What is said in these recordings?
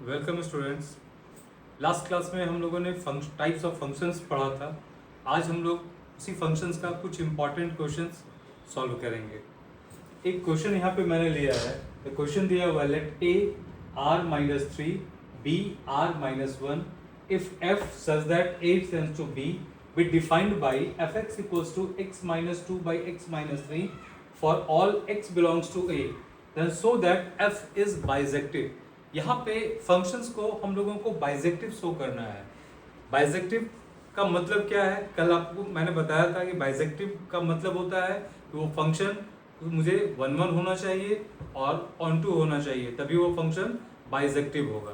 Welcome students. Last class में हम लोगों ने टाइप्स ऑफ फंक्शंस पढ़ा था। आज हम लोग उसी फंक्शंस का कुछ इंपॉर्टेंट क्वेश्चंस सॉल्व करेंगे। एक क्वेश्चन यहाँ पे मैंने लिया है। तो क्वेश्चन दिया हुआ है, let A R minus three B R minus one if f such that A tends to B be defined by fx equals to x minus 2 by x minus 3 for all x belongs to a, then so that f is bisective। यहाँ पे functions को हम लोगों को bijective show करना है। Bijective का मतलब क्या है? कल आपको मैंने बताया था कि बाइजेक्टिव का मतलब होता है कि वो फंक्शन मुझे 1 1 होना चाहिए और ऑन टू होना चाहिए, तभी वो फंक्शन बाइजेक्टिव होगा।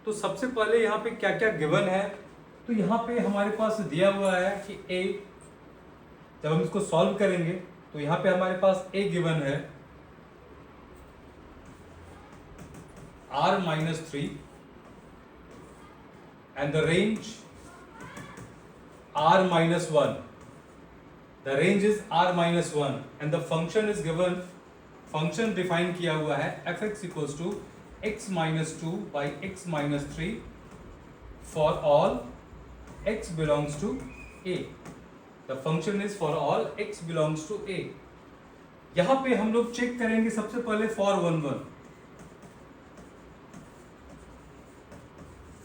तो सबसे पहले यहाँ पे क्या क्या गिवन है, तो यहाँ पे हमारे पास दिया हुआ है कि a, जब हम इसको सॉल्व करेंगे तो यहाँ पे हमारे पास a गिवन है r minus 3 and the range r minus 1. The range is r minus 1 and the function is given, function define किया हुआ है fx equals to x minus 2 by x minus 3 for all x belongs to a. The function is for all x belongs to a. यहाँ पे हम लोग check करेंगे सबसे पहले for 1 1,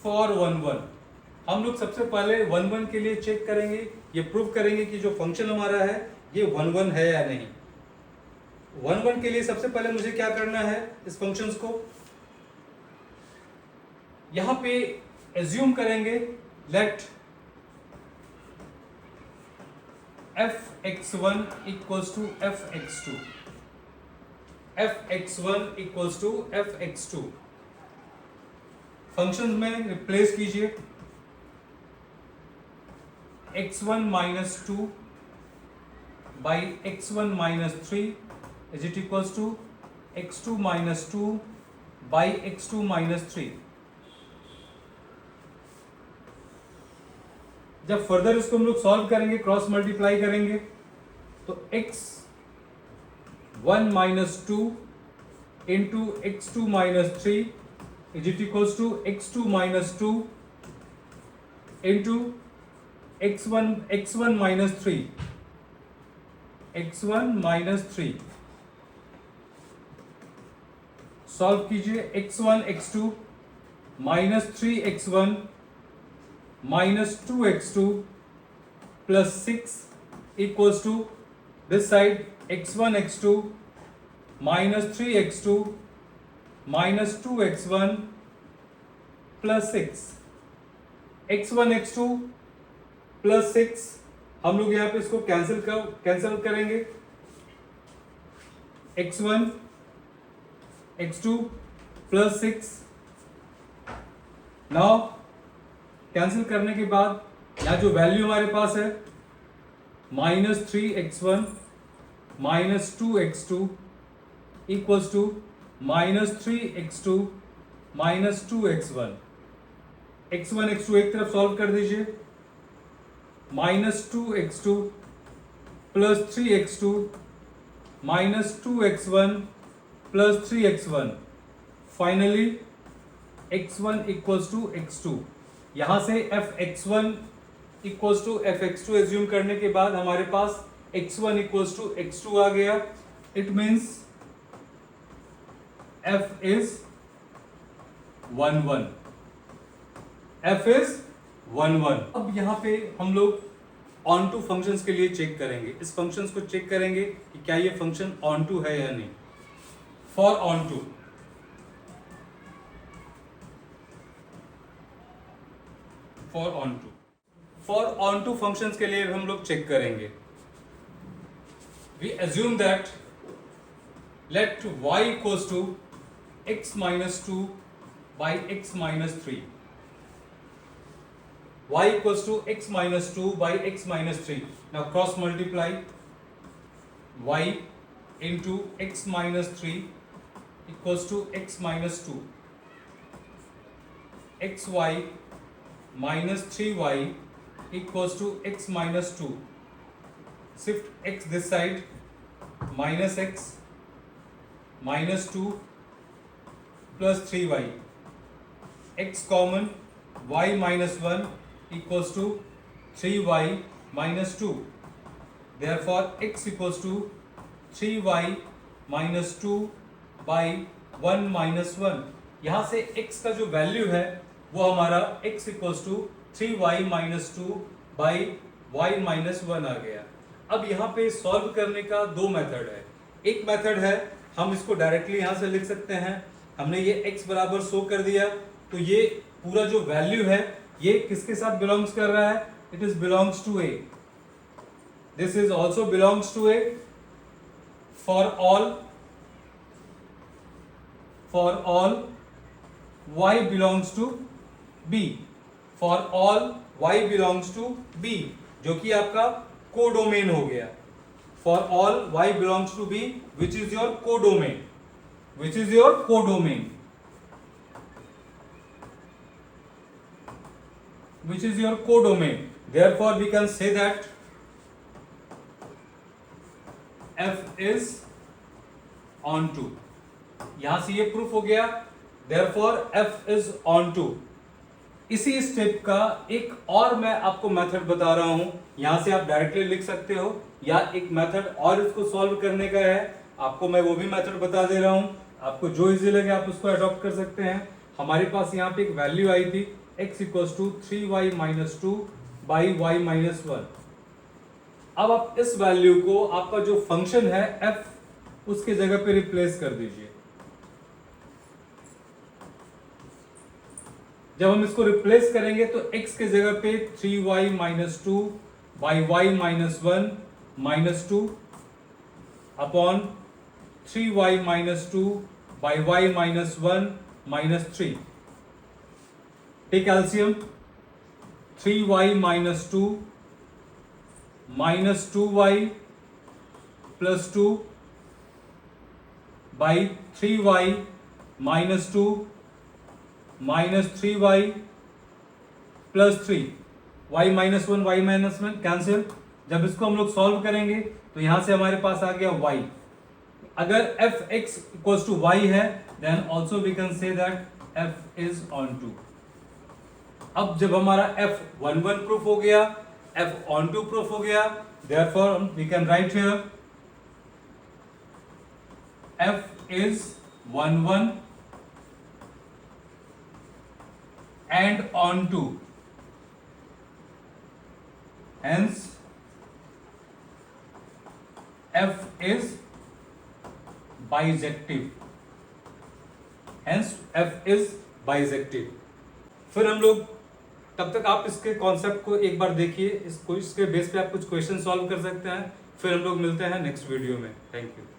for 1 1 हम लोग सबसे पहले 1 1 के लिए चेक करेंगे, ये प्रूव करेंगे कि जो फंक्शन हमारा है ये 1 1 है या नहीं। 1 1 के लिए सबसे पहले मुझे क्या करना है, इस फंक्शंस को यहां पे एज्यूम करेंगे, let fx1 equals to fx2, fx1 equals to fx2। Function में रिप्लेस कीजिए x1 minus 2 by x1 minus 3 is it equals to x2 minus 2 by x2 minus 3। जब फर्दर इसको हम लोग सॉल्व करेंगे, क्रॉस मल्टीप्लाई करेंगे, तो x1 minus 2 into x2 minus 3 is it equals to x2 minus 2 into x1 minus 3, x1 minus 3। Solve कीजिए, x1 x2 minus 3x1 minus 2x2 plus 6 equals to this side x1 x2 minus 3x2 minus 2x1 plus 6, x1 x2 plus 6 हम लोग यहाँ पे इसको cancel करेंगे, x1 x2 plus 6। Now cancel करने के बाद यहाँ जो वैल्यू हमारे पास है minus 3x1 minus 2x2 equals to minus 3x2 minus 2x1। x1 x2 एक तरफ सॉल्व कर दीजिए, minus 2x2 plus 3x2 minus 2x1 plus 3x1, finally x1 equals to x2। यहां से fx1 equals to fx2 assume करने के बाद हमारे पास x1 इक्वल्स टू x2 आ गया। It means f is 1 1, f is 1 1। अब यहां पे हम लोग ऑन टू फंक्शंस के लिए चेक करेंगे, इस फंक्शंस को चेक करेंगे कि क्या ये फंक्शन ऑन टू है या नहीं। For onto, for onto functions के लिए हम लोग चेक करेंगे। We assume that let y equals to x minus 2 by x minus 3, y equals to x minus 2 by x minus 3। now cross multiply y into x minus 3 equals to x minus 2, xy minus 3y equals to x minus 2, shift x this side, minus x minus 2 plus 3y x common y minus 1 equals to 3y minus 2, therefore x equals to 3y minus 2 by 1 minus 1। यहाँ से x का जो value है वो हमारा x equals to 3y minus 2 by y minus 1 आ गया। अब यहाँ पे सॉल्व करने का दो मेथड है। एक मेथड है हम इसको डायरेक्टली यहाँ से लिख सकते हैं, हमने ये x बराबर शो कर दिया, तो ये पूरा जो वैल्यू है ये किसके साथ बिलोंग्स कर रहा है, it is belongs to a, this is also belongs to a for all y belongs to b, for all y belongs to b, जो कि आपका कोडोमेन हो गया। For all y belongs to b which is your codomain, which is your codomain, which is your codomain. Therefore we can say that f is onto, यहां से ये proof हो गया, therefore f is onto। इसी step का एक और मैं आपको मेथड बता रहा हूं, यहां से आप डायरेक्टली लिख सकते हो या एक मेथड और इसको सॉल्व करने का है, आपको मैं वो भी मेथड बता दे रहा हूं, आपको जो इजी लगे आप उसको अडॉप्ट कर सकते हैं। हमारे पास यहाँ पे एक वैल्यू आई थी x equals to 3y minus 2 by y minus 1। अब आप इस वैल्यू को आपका जो फंक्शन है f उसके जगह पे रिप्लेस कर दीजिए। जब हम इसको रिप्लेस करेंगे तो x के जगह पे 3y minus 2 by y minus 1 minus 2 upon 3y minus 2 by y minus 1 minus 3। Take LCM, 3y minus 2 minus 2y plus 2 by 3y minus 2 minus 3y plus 3, y minus 1 y minus 1 cancel. जब इसको हम लोग solve करेंगे तो यहां से हमारे पास आ गया y। अगर f(x) इक्वल्स टू y है then also we can say that f is onto। अब जब हमारा f11 प्रूफ हो गया, f onto प्रूफ हो गया, therefore we can write here f is 11 and onto, hence f is bijective, hence f is bijective। फिर हम लोग तब तक आप इसके कॉन्सेप्ट को एक बार देखिए, इसके बेस पे आप कुछ क्वेश्चन सॉल्व कर सकते हैं। फिर हम लोग मिलते हैं नेक्स्ट वीडियो में। Thank you.